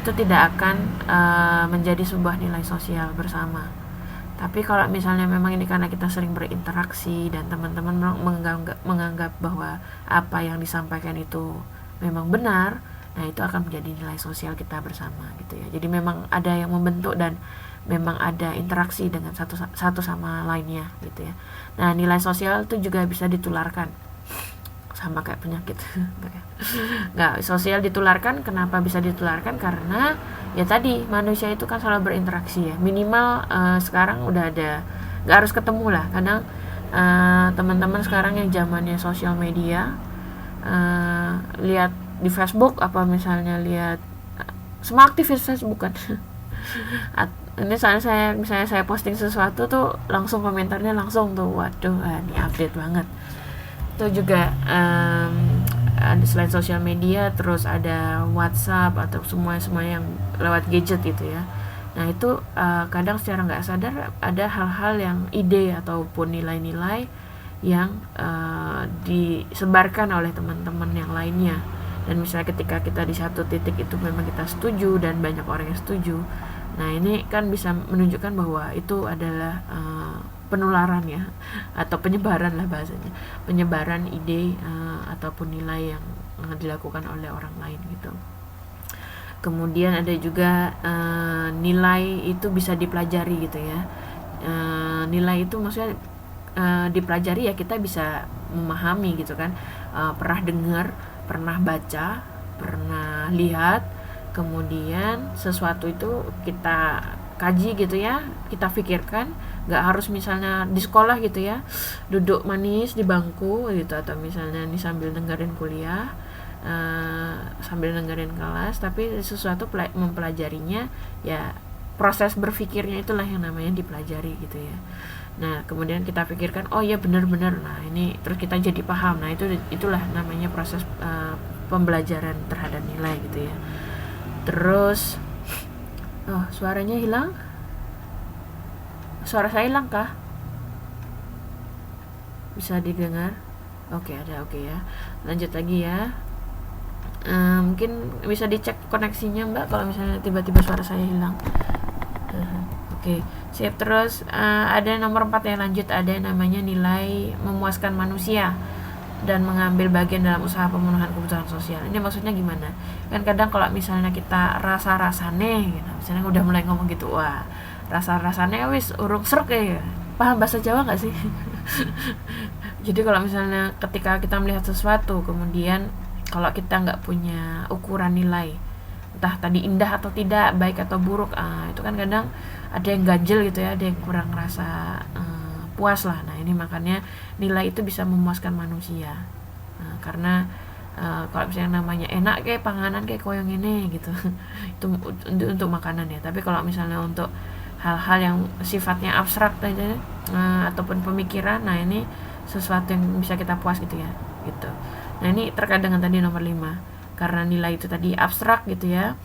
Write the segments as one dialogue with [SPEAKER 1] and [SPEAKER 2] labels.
[SPEAKER 1] itu tidak akan menjadi sebuah nilai sosial bersama. Tapi kalau misalnya memang ini karena kita sering berinteraksi dan teman-teman menganggap bahwa apa yang disampaikan itu memang benar, nah itu akan menjadi nilai sosial kita bersama gitu ya. Jadi memang ada yang membentuk dan memang ada interaksi dengan satu sama lainnya gitu ya. Nah nilai sosial itu juga bisa ditularkan, sama kayak penyakit. Nggak, sosial ditularkan. Kenapa bisa ditularkan? Karena ya tadi manusia itu kan selalu berinteraksi ya, minimal sekarang udah ada, nggak harus ketemu lah. Kadang teman-teman sekarang yang zamannya sosial media, lihat di Facebook apa misalnya, lihat semua aktivis Facebook kan. Ini misalnya saya posting sesuatu tuh langsung komentarnya langsung tuh, waduh ini update banget. Itu juga ada selain sosial media, terus ada WhatsApp atau semua yang lewat gadget gitu ya. Nah itu kadang secara nggak sadar ada hal-hal yang ide ataupun nilai-nilai yang disebarkan oleh teman-teman yang lainnya. Dan misalnya ketika kita di satu titik itu memang kita setuju dan banyak orang yang setuju, nah ini kan bisa menunjukkan bahwa itu adalah penularan ya, atau penyebaran lah bahasanya, penyebaran ide ataupun nilai yang dilakukan oleh orang lain gitu. Kemudian ada juga nilai itu bisa dipelajari gitu ya. Nilai itu maksudnya dipelajari ya, kita bisa memahami gitu kan, pernah dengar, pernah baca, pernah lihat, kemudian sesuatu itu kita kaji gitu ya, kita pikirkan. Nggak harus misalnya di sekolah gitu ya, duduk manis di bangku gitu, atau misalnya ini sambil dengerin kuliah, sambil dengerin kelas, tapi sesuatu mempelajarinya ya, proses berpikirnya itulah yang namanya dipelajari gitu ya. Nah kemudian kita pikirkan, oh ya benar-benar, nah ini terus kita jadi paham. Nah itulah namanya proses pembelajaran terhadap nilai gitu ya. Terus suaranya hilang. Suara saya hilang kah? Bisa didengar? Oke, ada. Oke ya. Lanjut lagi ya. Mungkin bisa dicek koneksinya Mbak kalau misalnya tiba-tiba suara saya hilang. Oke, siap. Terus ada nomor 4 yang lanjut, ada namanya nilai memuaskan manusia dan mengambil bagian dalam usaha pemenuhan kebutuhan sosial. Ini maksudnya gimana? Kan kadang kalau misalnya kita rasa-rasane gitu, misalnya udah mulai ngomong gitu, wah rasa-rasanya wis urung serk ya. Paham bahasa Jawa gak sih? Jadi kalau misalnya ketika kita melihat sesuatu, kemudian kalau kita nggak punya ukuran nilai, entah tadi indah atau tidak, baik atau buruk, itu kan kadang ada yang ganjel gitu ya, ada yang kurang rasa puas lah. Nah ini makanya nilai itu bisa memuaskan manusia, karena kalau misalnya namanya enak kayak panganan kayak koyong ini gitu itu untuk makanan ya. Tapi kalau misalnya untuk hal-hal yang sifatnya abstrak aja, ataupun pemikiran, nah ini sesuatu yang bisa kita puas gitu ya gitu. Nah ini terkait dengan tadi nomor 5, karena nilai itu tadi abstrak gitu ya,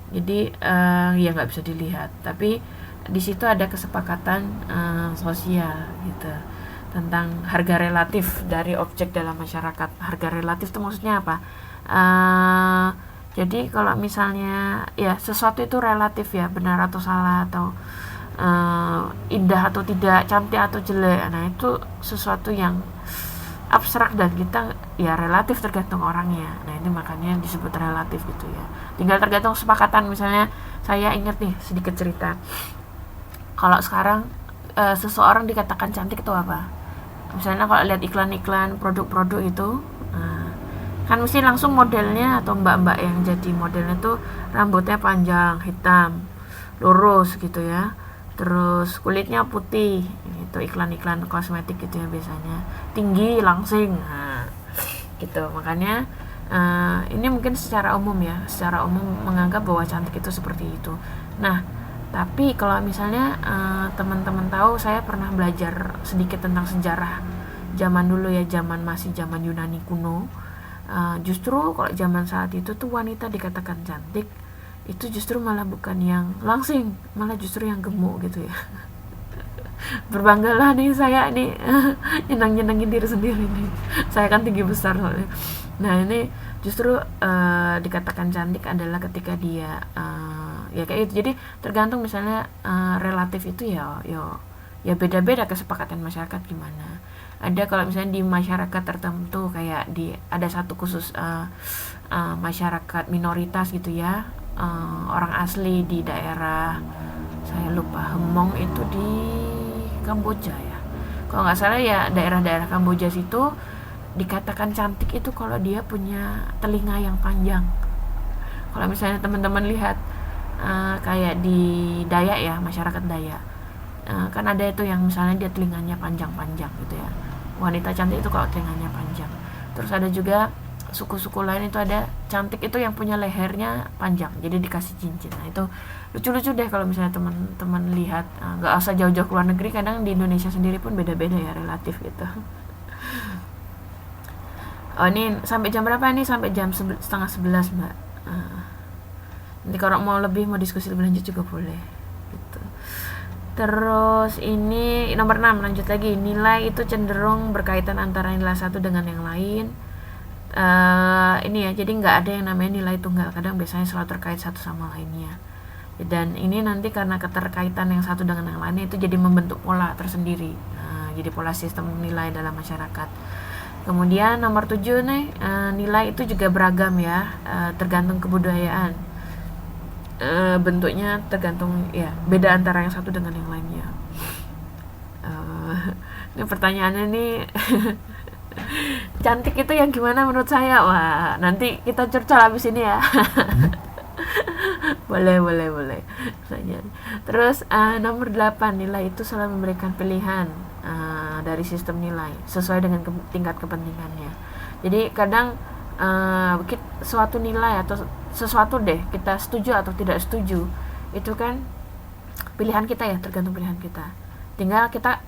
[SPEAKER 1] jadi ya nggak bisa dilihat, tapi di situ ada kesepakatan sosial gitu tentang harga relatif dari objek dalam masyarakat. Harga relatif itu maksudnya apa? Jadi kalau misalnya ya sesuatu itu relatif ya, benar atau salah, atau indah atau tidak, cantik atau jelek, nah itu sesuatu yang abstrak dan kita ya relatif tergantung orangnya. Nah ini makanya disebut relatif gitu ya, tinggal tergantung kesepakatan. Misalnya saya ingat nih sedikit cerita, kalau sekarang seseorang dikatakan cantik itu apa? Misalnya kalau lihat iklan-iklan produk-produk itu, kan mesti langsung modelnya atau mbak-mbak yang jadi modelnya tuh rambutnya panjang, hitam, lurus gitu ya, terus kulitnya putih, itu iklan-iklan kosmetik gitu ya, biasanya tinggi, langsing, gitu. Makanya ini mungkin secara umum ya, secara umum menganggap bahwa cantik itu seperti itu. Nah tapi kalau misalnya teman-teman tahu, saya pernah belajar sedikit tentang sejarah zaman dulu ya, masih zaman Yunani kuno. Justru kalau zaman saat itu tuh wanita dikatakan cantik itu justru malah bukan yang langsing, malah justru yang gemuk gitu ya. Berbanggalah nih saya nih, nyenengin diri sendiri nih, saya kan tinggi besar soalnya. Nah ini justru dikatakan cantik adalah ketika dia ya kayak itu. Jadi tergantung misalnya relatif itu ya beda-beda kesepakatan masyarakat gimana. Ada kalau misalnya di masyarakat tertentu kayak ada satu khusus masyarakat minoritas gitu ya, orang asli di daerah, saya lupa, Hmong itu di Kamboja ya kalau nggak salah ya, daerah-daerah Kamboja situ dikatakan cantik itu kalau dia punya telinga yang panjang. Kalau misalnya teman-teman lihat kayak di Dayak ya, masyarakat Dayak, kan ada itu yang misalnya dia telinganya panjang-panjang gitu ya, wanita cantik itu kalau telinganya panjang. Terus ada juga suku-suku lain itu ada cantik itu yang punya lehernya panjang, jadi dikasih cincin. Nah itu lucu-lucu deh kalau misalnya teman-teman lihat, nggak usah jauh-jauh ke luar negeri, kadang di Indonesia sendiri pun beda-beda ya relatif gitu. Oh ini sampai jam berapa nih? Sampai jam 10:30 mbak. Nanti kalau mau lebih, mau diskusi lebih lanjut juga boleh gitu. Terus ini nomor 6, lanjut lagi, nilai itu cenderung berkaitan antara nilai satu dengan yang lain. Ini ya, jadi nggak ada yang namanya nilai tunggal, kadang biasanya selalu terkait satu sama lainnya. Dan ini nanti karena keterkaitan yang satu dengan yang lainnya itu jadi membentuk pola tersendiri. Jadi pola sistem nilai dalam masyarakat. Kemudian nomor 7 nih, nilai itu juga beragam ya, tergantung kebudayaan. Bentuknya tergantung ya, beda antara yang satu dengan yang lainnya. Ini pertanyaannya nih cantik itu yang gimana menurut saya? Wah, nanti kita curcol habis ini ya. boleh saja. Terus nomor 8, nilai itu selalu memberikan pilihan dari sistem nilai sesuai dengan tingkat kepentingannya. Jadi kadang suatu nilai atau sesuatu deh, kita setuju atau tidak setuju, itu kan pilihan kita ya, tergantung pilihan kita. Tinggal kita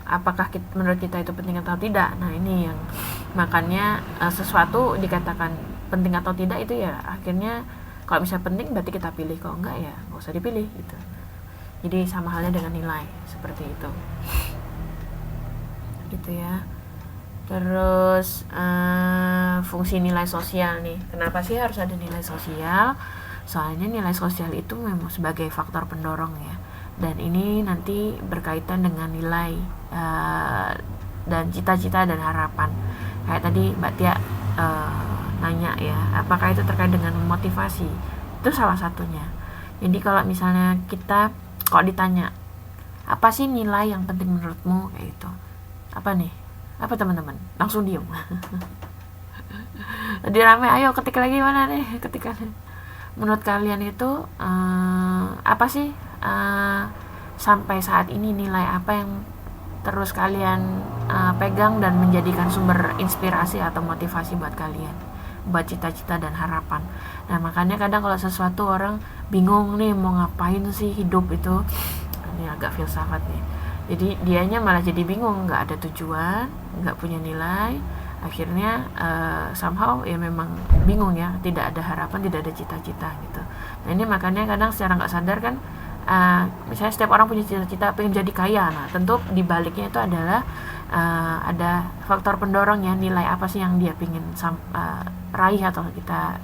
[SPEAKER 1] apakah menurut kita itu penting atau tidak. Nah ini yang makanya sesuatu dikatakan penting atau tidak itu ya akhirnya kalau bisa penting berarti kita pilih, kalau enggak ya nggak usah dipilih gitu. Jadi sama halnya dengan nilai seperti itu gitu ya. Terus fungsi nilai sosial nih, kenapa sih harus ada nilai sosial? Soalnya nilai sosial itu memang sebagai faktor pendorong ya, dan ini nanti berkaitan dengan nilai dan cita-cita dan harapan. Kayak tadi Mbak Tia nanya ya, apakah itu terkait dengan motivasi? Itu salah satunya. Jadi kalau misalnya kita kalau ditanya apa sih nilai yang penting menurutmu, kayak gitu, apa nih, apa teman-teman langsung diem. Jadi rame, ayo ketik lagi, mana nih ketika menurut kalian itu apa sih sampai saat ini nilai apa yang terus kalian pegang dan menjadikan sumber inspirasi atau motivasi buat kalian, buat cita-cita dan harapan. Nah makanya kadang kalau sesuatu orang bingung nih mau ngapain sih hidup itu, ini agak filsafat nih, jadi dianya malah jadi bingung, nggak ada tujuan, nggak punya nilai, akhirnya somehow ya memang bingung ya, tidak ada harapan, tidak ada cita-cita gitu. Nah ini makanya kadang secara nggak sadar kan, misalnya setiap orang punya cita-cita pengen jadi kaya. Nah tentu di baliknya itu adalah ada faktor pendorong ya, nilai apa sih yang dia pengen raih atau kita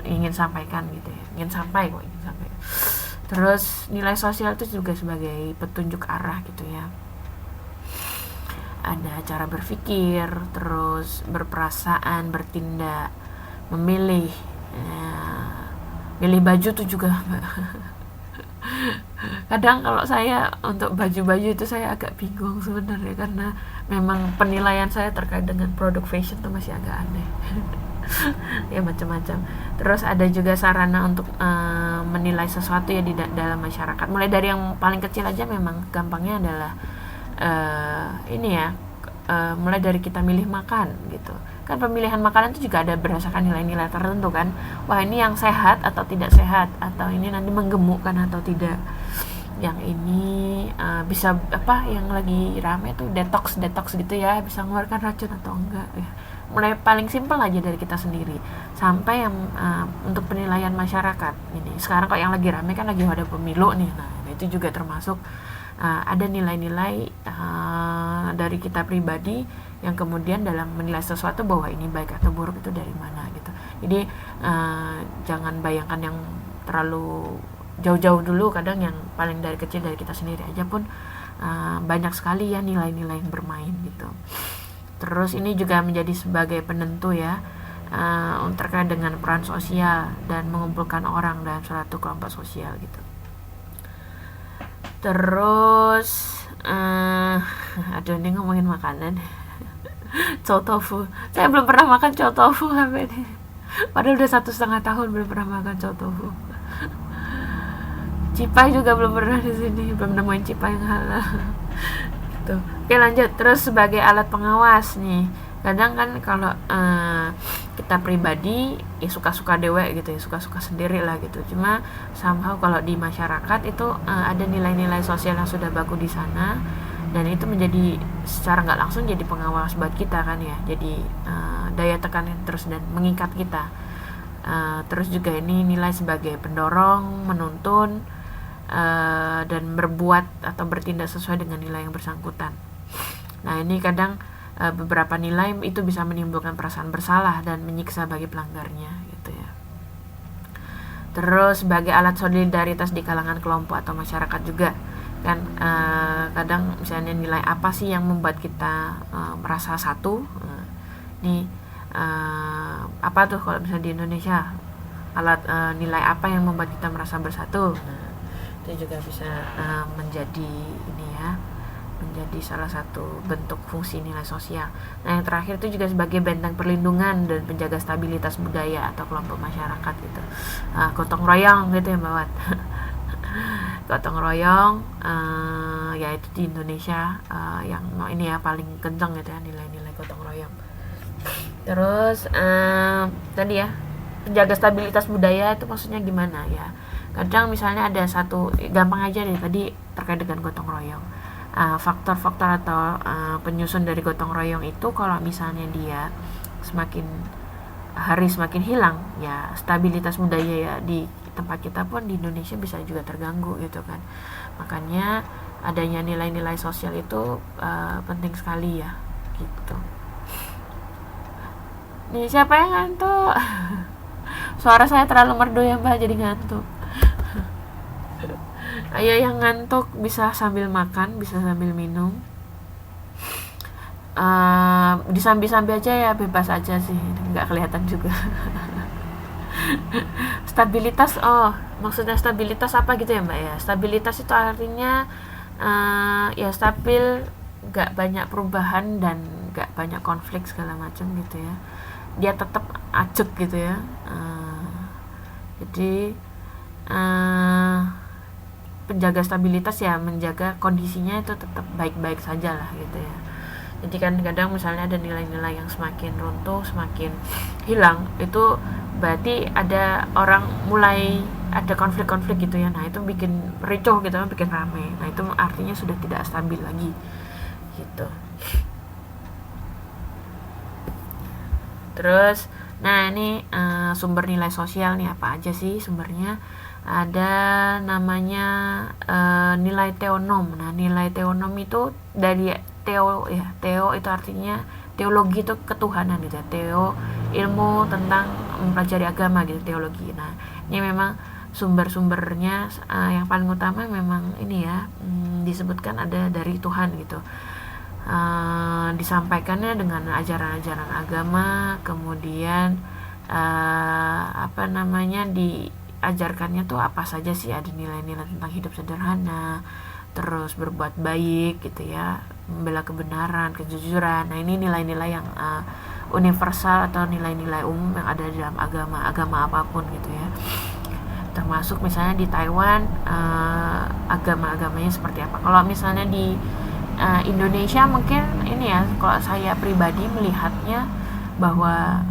[SPEAKER 1] ingin sampaikan gitu ya, ingin sampai. Terus nilai sosial itu juga sebagai petunjuk arah gitu ya, ada cara berpikir, terus berperasaan, bertindak, memilih, milih baju tuh juga. Kadang kalau saya untuk baju-baju itu saya agak bingung sebenarnya, karena memang penilaian saya terkait dengan produk fashion tuh masih agak aneh. Ya macam-macam. Terus ada juga sarana untuk menilai sesuatu ya di dalam masyarakat. Mulai dari yang paling kecil aja, memang gampangnya adalah ini ya, mulai dari kita milih makan gitu kan. Pemilihan makanan itu juga ada berdasarkan nilai-nilai tertentu kan. Wah ini yang sehat atau tidak sehat, atau ini nanti menggemukkan atau tidak, yang ini bisa apa, yang lagi rame tuh detox gitu ya, bisa mengeluarkan racun atau enggak ya. mulai paling simpel aja dari kita sendiri sampai yang untuk penilaian masyarakat ini. Sekarang kok yang lagi rame kan lagi ada pemilu nih, nah itu juga termasuk ada nilai-nilai dari kita pribadi yang kemudian dalam menilai sesuatu bahwa ini baik atau buruk itu dari mana gitu. Jadi jangan bayangkan yang terlalu jauh-jauh dulu, kadang yang paling dari kecil dari kita sendiri aja pun banyak sekali ya nilai-nilai yang bermain gitu. Terus ini juga menjadi sebagai penentu ya terkait dengan peran sosial dan mengumpulkan orang dalam suatu kelompok sosial gitu. Terus aduh ini ngomongin makanan chow tofu, saya belum pernah makan chow tofu sampai ini, padahal udah 1,5 tahun belum pernah makan chow tofu. Cipai juga belum pernah di sini, belum nemuin cipai yang halal gitu. Oke lanjut. Terus sebagai alat pengawas nih, kadang kan kalau kita pribadi ya suka-suka dewek gitu ya, suka-suka sendiri lah gitu. Cuma somehow kalau di masyarakat itu ada nilai-nilai sosial yang sudah baku di sana, dan itu menjadi secara nggak langsung jadi pengawas buat kita kan ya, jadi daya tekan terus dan mengikat kita. Terus juga ini nilai sebagai pendorong, menuntun, dan berbuat atau bertindak sesuai dengan nilai yang bersangkutan. Nah ini kadang beberapa nilai itu bisa menimbulkan perasaan bersalah dan menyiksa bagi pelanggarnya gitu ya. Terus sebagai alat solidaritas di kalangan kelompok atau masyarakat juga kan, kadang misalnya nilai apa sih yang membuat kita merasa satu. Nih apa tuh kalau misalnya di Indonesia, alat nilai apa yang membuat kita merasa bersatu. Nah itu juga bisa menjadi ini ya, menjadi salah satu bentuk fungsi nilai sosial. Nah yang terakhir itu juga sebagai benteng perlindungan dan penjaga stabilitas budaya atau kelompok masyarakat gitu. Gotong royong gitu ya Mbak Wat. Gotong royong yaitu di Indonesia yang ini ya paling kencang gitu ya nilai-nilai gotong royong. Terus tadi ya penjaga stabilitas budaya itu maksudnya gimana ya? Kadang misalnya ada satu, gampang aja deh tadi terkait dengan gotong royong. Faktor-faktor atau penyusun dari gotong royong itu kalau misalnya dia semakin hari semakin hilang ya, stabilitas budaya ya di tempat kita pun di Indonesia bisa juga terganggu gitu kan. Makanya adanya nilai-nilai sosial itu penting sekali ya gitu. Nih siapa yang ngantuk? Suara saya terlalu merdu ya Mbak, jadi ngantuk. Ayo yang ngantuk bisa sambil makan, bisa sambil minum, disambi-sambi aja ya, bebas aja sih, nggak kelihatan juga. Stabilitas, maksudnya stabilitas apa gitu ya Mbak ya? Stabilitas itu artinya ya stabil, nggak banyak perubahan dan nggak banyak konflik segala macam gitu ya. Dia tetap acuk gitu ya. Jadi penjaga stabilitas ya menjaga kondisinya itu tetap baik-baik saja lah gitu ya. Jadi kan kadang misalnya ada nilai-nilai yang semakin runtuh, semakin hilang, itu berarti ada orang mulai ada konflik-konflik gitu ya. Nah itu bikin ricuh gitu, bikin rame. Nah itu artinya sudah tidak stabil lagi gitu. Terus nah ini sumber nilai sosial nih apa aja sih sumbernya? Ada namanya nilai teonom. Nah nilai teonom itu dari teo ya, teo itu artinya teologi itu ketuhanan gitu ya. Teo ilmu tentang mempelajari agama gitu, teologi. Nah ini memang sumber-sumbernya yang paling utama memang ini ya, disebutkan ada dari Tuhan gitu. Disampaikannya dengan ajaran-ajaran agama, kemudian diajarkannya tuh apa saja sih, ada nilai-nilai tentang hidup sederhana, terus berbuat baik gitu ya, membela kebenaran, kejujuran. Nah ini nilai-nilai yang universal atau nilai-nilai umum yang ada di dalam agama apapun gitu ya. Termasuk misalnya di Taiwan agama-agamanya seperti apa. Kalau misalnya di Indonesia mungkin ini ya, kalau saya pribadi melihatnya bahwa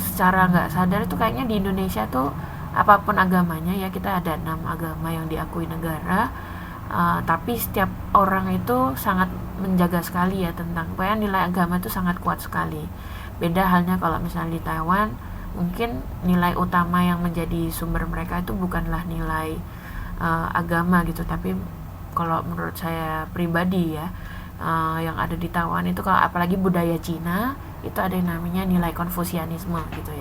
[SPEAKER 1] secara nggak sadar itu kayaknya di Indonesia tuh apapun agamanya ya, kita ada 6 agama yang diakui negara, tapi setiap orang itu sangat menjaga sekali ya tentang pokoknya nilai agama itu sangat kuat sekali. Beda halnya kalau misalnya di Taiwan, mungkin nilai utama yang menjadi sumber mereka itu bukanlah nilai agama gitu, tapi kalau menurut saya pribadi ya, yang ada di Taiwan itu, kalau apalagi budaya Cina, itu ada yang namanya nilai Konfusianisme gitu ya.